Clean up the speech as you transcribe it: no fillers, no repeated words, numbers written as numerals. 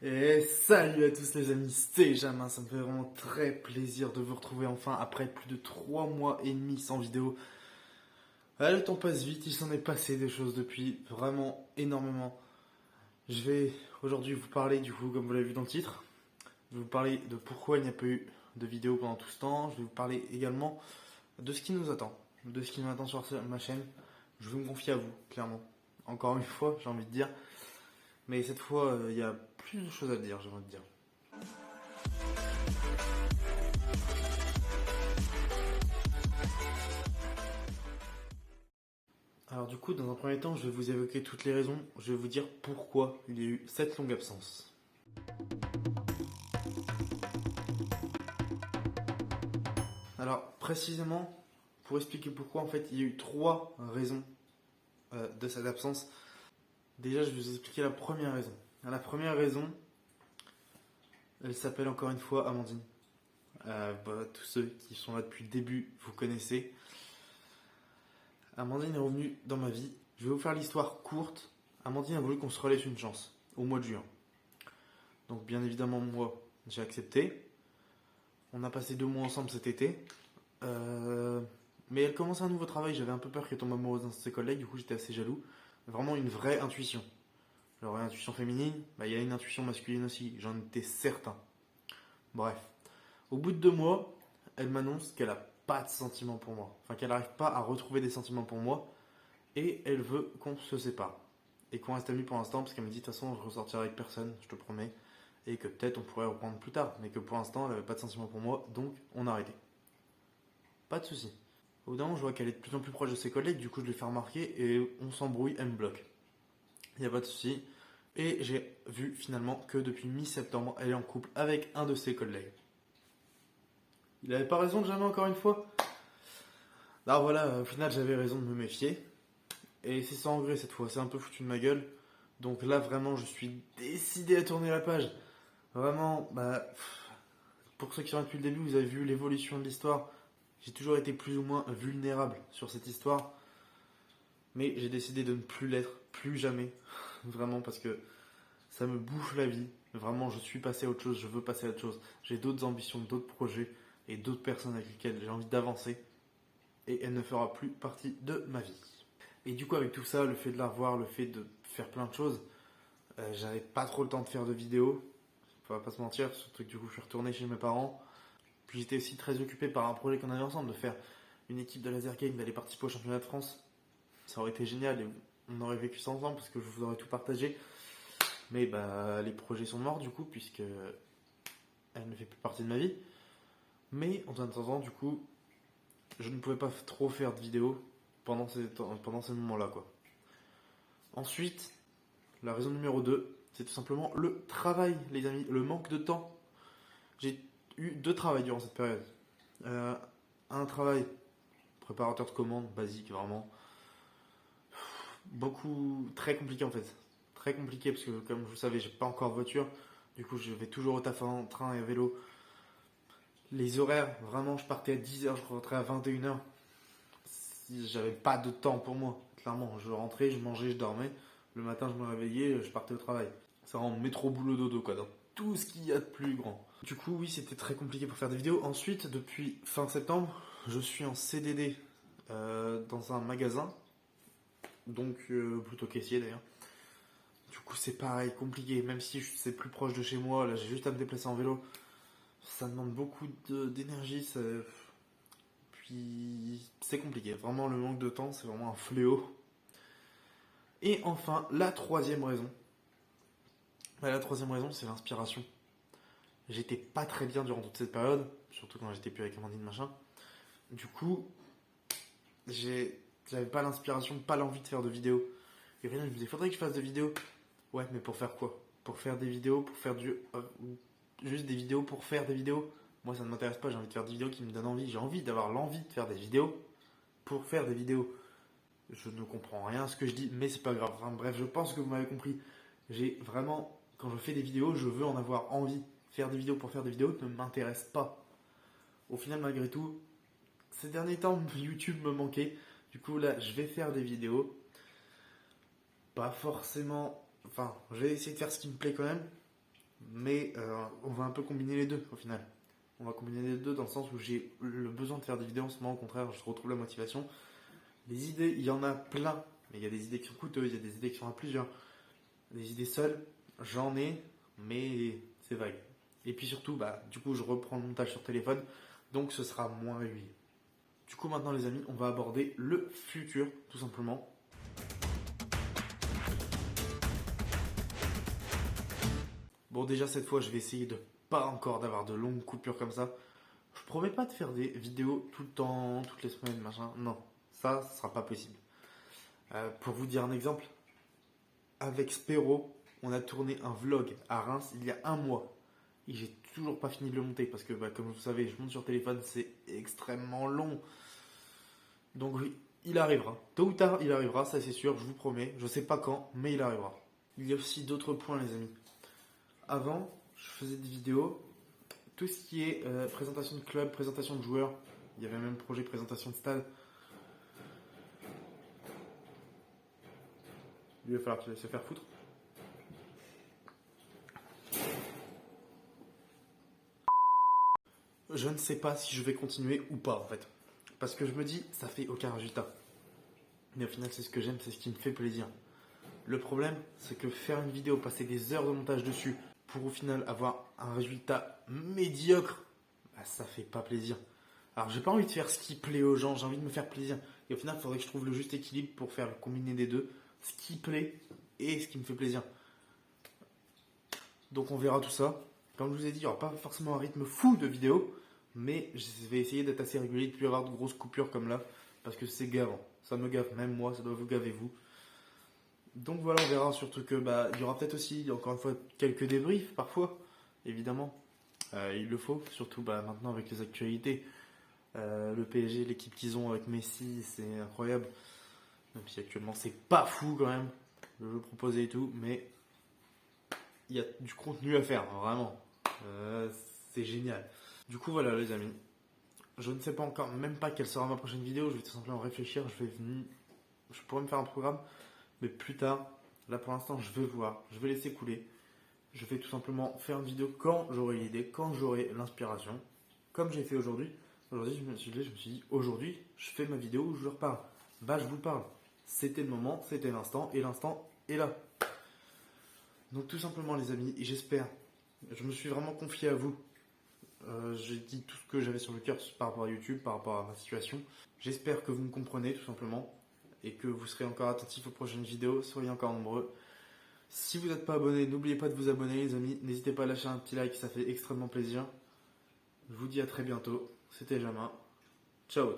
Et salut à tous les amis, c'est Jamin, ça me fait vraiment très plaisir de vous retrouver enfin après plus de 3 mois et demi sans vidéo. Ah, le temps passe vite, il s'en est passé des choses depuis, vraiment énormément. Je vais aujourd'hui vous parler du coup, comme vous l'avez vu dans le titre, je vais vous parler de pourquoi il n'y a pas eu de vidéo pendant tout ce temps. Je vais vous parler également de ce qui nous attend, de ce qui nous attend sur ma chaîne. Je vais me confier à vous, clairement. Encore une fois, j'ai envie de dire. Mais cette fois, il y a plus de choses à dire, j'ai envie de dire. Alors du coup, dans un premier temps, je vais vous évoquer toutes les raisons. Je vais vous dire pourquoi il y a eu cette longue absence. Alors précisément, pour expliquer pourquoi, en fait, il y a eu trois raisons de cette absence. Déjà, je vais vous expliquer la première raison. La première raison, elle s'appelle encore une fois Amandine. Tous ceux qui sont là depuis le début, vous connaissez. Amandine est revenue dans ma vie. Je vais vous faire l'histoire courte. Amandine a voulu qu'on se relaisse une chance au mois de juin. Donc bien évidemment, moi, j'ai accepté. On a passé 2 mois ensemble cet été. Mais elle commençait un nouveau travail. J'avais un peu peur qu'elle tombe amoureuse d'un de ses collègues. Du coup, j'étais assez jaloux. Vraiment une vraie intuition. Alors, une intuition féminine, il y a une intuition masculine aussi. J'en étais certain. Bref. Au bout de 2 mois, elle m'annonce qu'elle a pas de sentiments pour moi. Enfin, qu'elle n'arrive pas à retrouver des sentiments pour moi. Et elle veut qu'on se sépare. Et qu'on reste amis pour l'instant. Parce qu'elle me dit, de toute façon, je ressortirai avec personne, je te promets. Et que peut-être on pourrait reprendre plus tard. Mais que pour l'instant, elle n'avait pas de sentiments pour moi. Donc, on a arrêté. Pas de soucis. Au bout d'un moment, je vois qu'elle est de plus en plus proche de ses collègues, du coup je lui fais remarquer et on s'embrouille, elle me bloque. Il n'y a pas de soucis. Et j'ai vu finalement que depuis mi-septembre, elle est en couple avec un de ses collègues. Il avait pas raison, jamais encore une fois. Alors voilà, au final j'avais raison de me méfier. Et c'est sans regret cette fois, c'est un peu foutu de ma gueule. Donc là vraiment je suis décidé à tourner la page. Vraiment, pour ceux qui sont là depuis le début, vous avez vu l'évolution de l'histoire. J'ai toujours été plus ou moins vulnérable sur cette histoire. Mais j'ai décidé de ne plus l'être, plus jamais. Vraiment, parce que ça me bouffe la vie. Vraiment, je suis passé à autre chose, je veux passer à autre chose. J'ai d'autres ambitions, d'autres projets et d'autres personnes avec lesquelles j'ai envie d'avancer. Et elle ne fera plus partie de ma vie. Et du coup, avec tout ça, le fait de la revoir, le fait de faire plein de choses, j'avais pas trop le temps de faire de vidéos. On va pas se mentir, surtout que du coup, je suis retourné chez mes parents. Puis j'étais aussi très occupé par un projet qu'on avait ensemble, de faire une équipe de laser game, d'aller participer au championnat de France. Ça aurait été génial et on aurait vécu ça ensemble parce que je vous aurais tout partagé. Mais les projets sont morts du coup, puisque elle ne fait plus partie de ma vie. Mais en attendant, du coup, je ne pouvais pas trop faire de vidéos pendant ces moments-là, quoi. Ensuite, la raison numéro 2, c'est tout simplement le travail, les amis, le manque de temps. J'ai eu 2 travails durant cette période. Euh, un travail préparateur de commandes, basique vraiment. Beaucoup, très compliqué en fait. Très compliqué parce que comme vous le savez, j'ai pas encore de voiture. Du coup, je vais toujours au taf en train et à vélo. Les horaires, vraiment, je partais à 10h, je rentrais à 21h. Si j'avais pas de temps pour moi, clairement. Je rentrais, je mangeais, je dormais. Le matin, je me réveillais, je partais au travail. Ça rend métro boulot dodo, quoi, dans tout ce qu'il y a de plus grand. Du coup, oui, c'était très compliqué pour faire des vidéos. Ensuite, depuis fin septembre, je suis en CDD dans un magasin. Donc, plutôt caissier d'ailleurs. Du coup, c'est pareil, compliqué. Même si c'est plus proche de chez moi, là, j'ai juste à me déplacer en vélo. Ça demande beaucoup d'énergie. Puis, c'est compliqué. Vraiment, le manque de temps, c'est vraiment un fléau. Et enfin, la troisième raison. La troisième raison, c'est l'inspiration. J'étais pas très bien durant toute cette période, surtout quand j'étais plus avec Amandine machin. Du coup, j'avais pas l'inspiration, pas l'envie de faire de vidéos. Et rien, je me disais, faudrait que je fasse des vidéos. Ouais, mais pour faire quoi? Pour faire des vidéos, pour faire juste des vidéos pour faire des vidéos. Moi, ça ne m'intéresse pas, j'ai envie de faire des vidéos qui me donnent envie. J'ai envie d'avoir l'envie de faire des vidéos pour faire des vidéos. Je ne comprends rien à ce que je dis, mais c'est pas grave. Enfin, bref, je pense que vous m'avez compris. J'ai vraiment, quand je fais des vidéos, je veux en avoir envie. Faire des vidéos pour faire des vidéos ne m'intéresse pas. Au final, malgré tout, ces derniers temps, YouTube me manquait. Du coup, là, je vais faire des vidéos. Pas forcément. Enfin, je vais essayer de faire ce qui me plaît quand même. mais on va un peu combiner les deux au final. On va combiner les deux dans le sens où j'ai le besoin de faire des vidéos en ce moment, au contraire, je retrouve la motivation. Les idées, il y en a plein, mais il y a des idées qui sont coûteuses, il y a des idées qui sont à plusieurs. Des idées seules, j'en ai, mais c'est vague. Et puis surtout, du coup, je reprends le montage sur téléphone, donc ce sera moins régulier. Du coup, maintenant, les amis, on va aborder le futur, tout simplement. Bon, déjà, cette fois, je vais essayer de pas encore d'avoir de longues coupures comme ça. Je promets pas de faire des vidéos tout le temps, toutes les semaines, machin. Non, ça, ce sera pas possible. Pour vous dire un exemple, avec Spero, on a tourné un vlog à Reims il y a un mois. Et j'ai toujours pas fini de le monter parce que, comme vous savez, je monte sur téléphone, c'est extrêmement long. Donc oui, il arrivera. Tôt ou tard, il arrivera, ça c'est sûr, je vous promets. Je sais pas quand, mais il arrivera. Il y a aussi d'autres points, les amis. Avant, je faisais des vidéos, tout ce qui est présentation de club, présentation de joueurs. Il y avait même projet présentation de stade. Il va falloir se faire foutre. Je ne sais pas si je vais continuer ou pas en fait. Parce que je me dis, ça fait aucun résultat. Mais au final, c'est ce que j'aime, c'est ce qui me fait plaisir. Le problème, c'est que faire une vidéo, passer des heures de montage dessus, pour au final avoir un résultat médiocre, ça fait pas plaisir. Alors j'ai pas envie de faire ce qui plaît aux gens, j'ai envie de me faire plaisir. Et au final, il faudrait que je trouve le juste équilibre pour faire le combiné des deux, ce qui plaît et ce qui me fait plaisir. Donc on verra tout ça. Comme je vous ai dit, il n'y aura pas forcément un rythme fou de vidéos, mais je vais essayer d'être assez régulier, de ne plus avoir de grosses coupures comme là, parce que c'est gavant. Ça me gave, même moi, ça doit vous gaver vous. Donc voilà, on verra surtout que il y aura peut-être aussi, encore une fois, quelques débriefs parfois, évidemment. Il le faut, surtout maintenant avec les actualités. Le PSG, l'équipe qu'ils ont avec Messi, c'est incroyable. Même si actuellement c'est pas fou quand même, le jeu proposé et tout, mais il y a du contenu à faire, vraiment. C'est génial. Du coup, voilà, les amis. Je ne sais pas encore, même pas quelle sera ma prochaine vidéo. Je vais tout simplement réfléchir. Je pourrais me faire un programme, mais plus tard. Là, pour l'instant, je vais voir. Je vais laisser couler. Je vais tout simplement faire une vidéo quand j'aurai l'idée, quand j'aurai l'inspiration. Comme j'ai fait aujourd'hui. Aujourd'hui, je me suis dit, aujourd'hui, je fais ma vidéo où je leur parle. Je vous parle. C'était le moment, c'était l'instant, et l'instant est là. Donc tout simplement les amis, et j'espère, je me suis vraiment confié à vous. J'ai dit tout ce que j'avais sur le cœur par rapport à YouTube, par rapport à ma situation. J'espère que vous me comprenez tout simplement et que vous serez encore attentifs aux prochaines vidéos. Soyez encore nombreux. Si vous n'êtes pas abonné, n'oubliez pas de vous abonner les amis. N'hésitez pas à lâcher un petit like, ça fait extrêmement plaisir. Je vous dis à très bientôt. C'était Jamin. Ciao.